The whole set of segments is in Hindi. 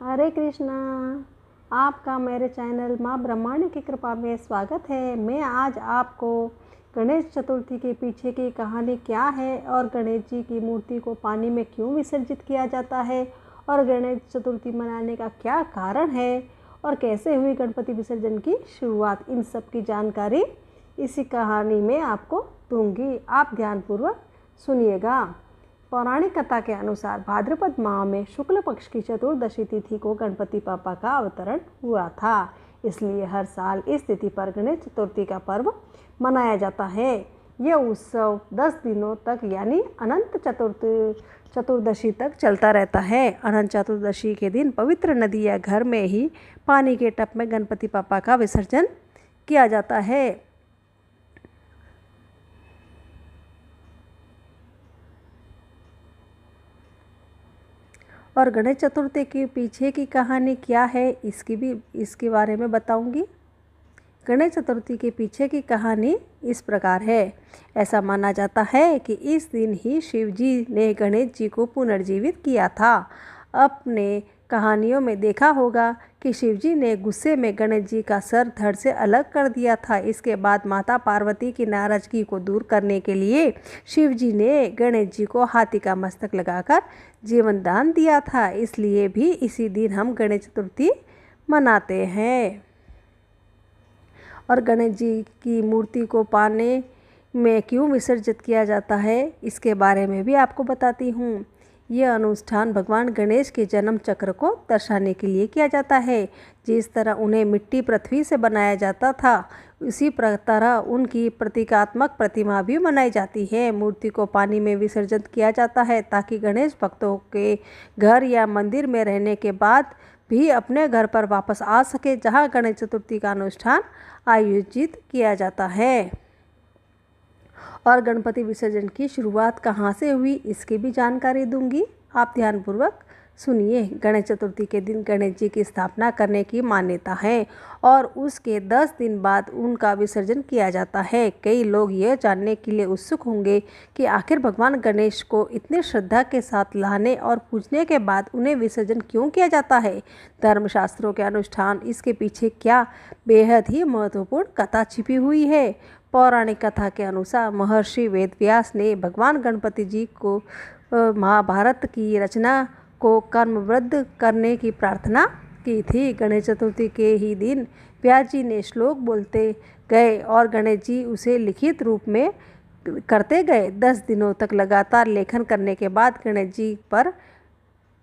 हरे कृष्णा। आपका मेरे चैनल माँ ब्रह्मांड की कृपा में स्वागत है। मैं आज आपको गणेश चतुर्थी के पीछे की कहानी क्या है और गणेश जी की मूर्ति को पानी में क्यों विसर्जित किया जाता है और गणेश चतुर्थी मनाने का क्या कारण है और कैसे हुई गणपति विसर्जन की शुरुआत, इन सब की जानकारी इसी कहानी में आपको दूंगी। आप ध्यानपूर्वक सुनिएगा। पौराणिक कथा के अनुसार भाद्रपद माह में शुक्ल पक्ष की चतुर्दशी तिथि को गणपति पापा का अवतरण हुआ था। इसलिए हर साल इस तिथि पर गणेश चतुर्थी का पर्व मनाया जाता है। यह उत्सव 10 दिनों तक यानी अनंत चतुर्दशी तक चलता रहता है। अनंत चतुर्दशी के दिन पवित्र नदी या घर में ही पानी के टब में गणपति पापा का विसर्जन किया जाता है। और गणेश चतुर्थी के पीछे की कहानी क्या है इसके बारे में बताऊंगी। गणेश चतुर्थी के पीछे की कहानी इस प्रकार है। ऐसा माना जाता है कि इस दिन ही शिव जी ने गणेश जी को पुनर्जीवित किया था। अपने कहानियों में देखा होगा कि शिव जी ने गुस्से में गणेश जी का सर धड़ से अलग कर दिया था। इसके बाद माता पार्वती की नाराजगी को दूर करने के लिए शिव जी ने गणेश जी को हाथी का मस्तक लगाकर जीवन दान दिया था। इसलिए भी इसी दिन हम गणेश चतुर्थी मनाते हैं। और गणेश जी की मूर्ति को पानी में क्यों विसर्जित किया जाता है इसके बारे में भी आपको बताती हूँ। यह अनुष्ठान भगवान गणेश के जन्म चक्र को दर्शाने के लिए किया जाता है। जिस तरह उन्हें मिट्टी पृथ्वी से बनाया जाता था, उसी तरह उनकी प्रतीकात्मक प्रतिमा भी बनाई जाती है। मूर्ति को पानी में विसर्जित किया जाता है ताकि गणेश भक्तों के घर या मंदिर में रहने के बाद भी अपने घर पर वापस आ सके, जहां गणेश चतुर्थी का अनुष्ठान आयोजित किया जाता है। और गणपति विसर्जन की शुरुआत कहाँ से हुई इसकी भी जानकारी दूंगी। आप ध्यानपूर्वक सुनिए। गणेश चतुर्थी के दिन गणेश जी की स्थापना करने की मान्यता है और उसके 10 दिन बाद उनका विसर्जन किया जाता है। कई लोग यह जानने के लिए उत्सुक होंगे कि आखिर भगवान गणेश को इतनी श्रद्धा के साथ लाने और पूजने के बाद उन्हें विसर्जन क्यों किया जाता है। धर्मशास्त्रों के अनुष्ठान इसके पीछे क्या बेहद ही महत्वपूर्ण कथा छिपी हुई है। पौराणिक कथा के अनुसार महर्षि वेदव्यास ने भगवान गणपति जी को महाभारत की रचना को कर्मबद्ध करने की प्रार्थना की थी। गणेश चतुर्थी के ही दिन व्यास जी ने श्लोक बोलते गए और गणेश जी उसे लिखित रूप में करते गए। 10 दिनों तक लगातार लेखन करने के बाद गणेश जी पर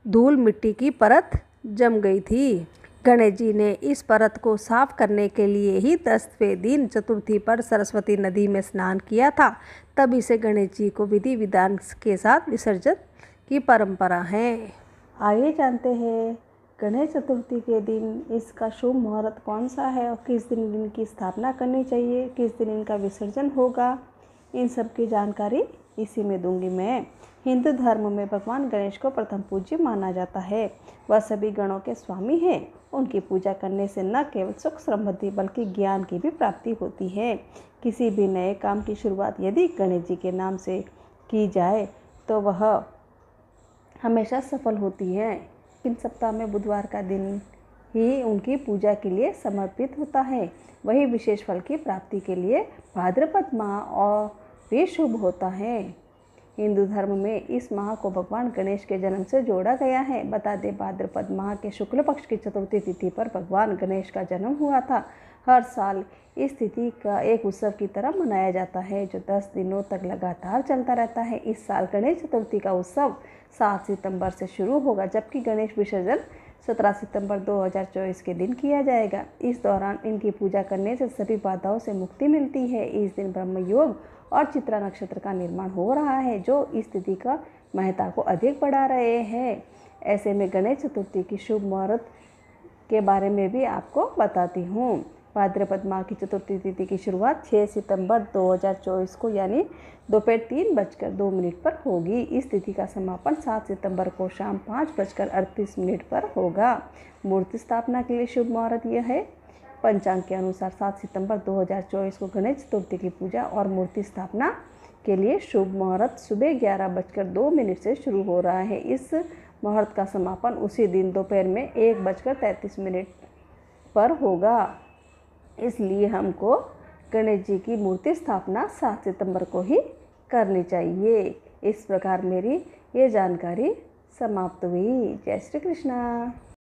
धूल मिट्टी की परत जम गई थी। गणेश जी ने इस परत को साफ करने के लिए ही 10वें दिन चतुर्थी पर सरस्वती नदी में स्नान किया था। तभी से गणेश जी को विधि विधान के साथ विसर्जन की परंपरा है। आइए जानते हैं गणेश चतुर्थी के दिन इसका शुभ मुहूर्त कौन सा है और किस दिन इनकी स्थापना करनी चाहिए, किस दिन इनका विसर्जन होगा। इन सब की जानकारी इसी में दूंगी मैं। हिंदू धर्म में भगवान गणेश को प्रथम पूज्य माना जाता है। वह सभी गणों के स्वामी हैं। उनकी पूजा करने से न केवल सुख समृद्धि बल्कि ज्ञान की भी प्राप्ति होती है। किसी भी नए काम की शुरुआत यदि गणेश जी के नाम से की जाए तो वह हमेशा सफल होती है। इन सप्ताह में बुधवार का दिन ही उनकी पूजा के लिए समर्पित होता है। वही विशेष फल की प्राप्ति के लिए भाद्रपद माह और भी शुभ होता है। हिंदू धर्म में इस माह को भगवान गणेश के जन्म से जोड़ा गया है। बता दें, भाद्रपद माह के शुक्ल पक्ष की चतुर्थी तिथि पर भगवान गणेश का जन्म हुआ था। हर साल इस तिथि का एक उत्सव की तरह मनाया जाता है जो 10 दिनों तक लगातार चलता रहता है। इस साल गणेश चतुर्थी का उत्सव 7 सितंबर से शुरू होगा, जबकि गणेश विसर्जन 17 सितंबर 2024 के दिन किया जाएगा। इस दौरान इनकी पूजा करने से सभी बाधाओं से मुक्ति मिलती है। इस दिन ब्रह्म योग और चित्रा नक्षत्र का निर्माण हो रहा है जो इस तिथि का महत्ता को अधिक बढ़ा रहे हैं। ऐसे में गणेश चतुर्थी की शुभ मुहूर्त के बारे में भी आपको बताती हूँ। भाद्रपद माह की चतुर्थी तिथि की शुरुआत 6 सितंबर 2024 को यानी दोपहर 3:02 पर होगी। इस तिथि का समापन 7 सितंबर को शाम 5:38 पर होगा। मूर्ति स्थापना के लिए शुभ मुहूर्त यह है। पंचांग के अनुसार 7 सितंबर 2024 को गणेश चतुर्थी की पूजा और मूर्ति स्थापना के लिए शुभ मुहूर्त सुबह 11:02 से शुरू हो रहा है। इस मुहूर्त का समापन उसी दिन दोपहर में 1:33 पर होगा। इसलिए हमको गणेश जी की मूर्ति स्थापना 7 सितंबर को ही करनी चाहिए। इस प्रकार मेरी ये जानकारी समाप्त हुई। जय श्री कृष्णा।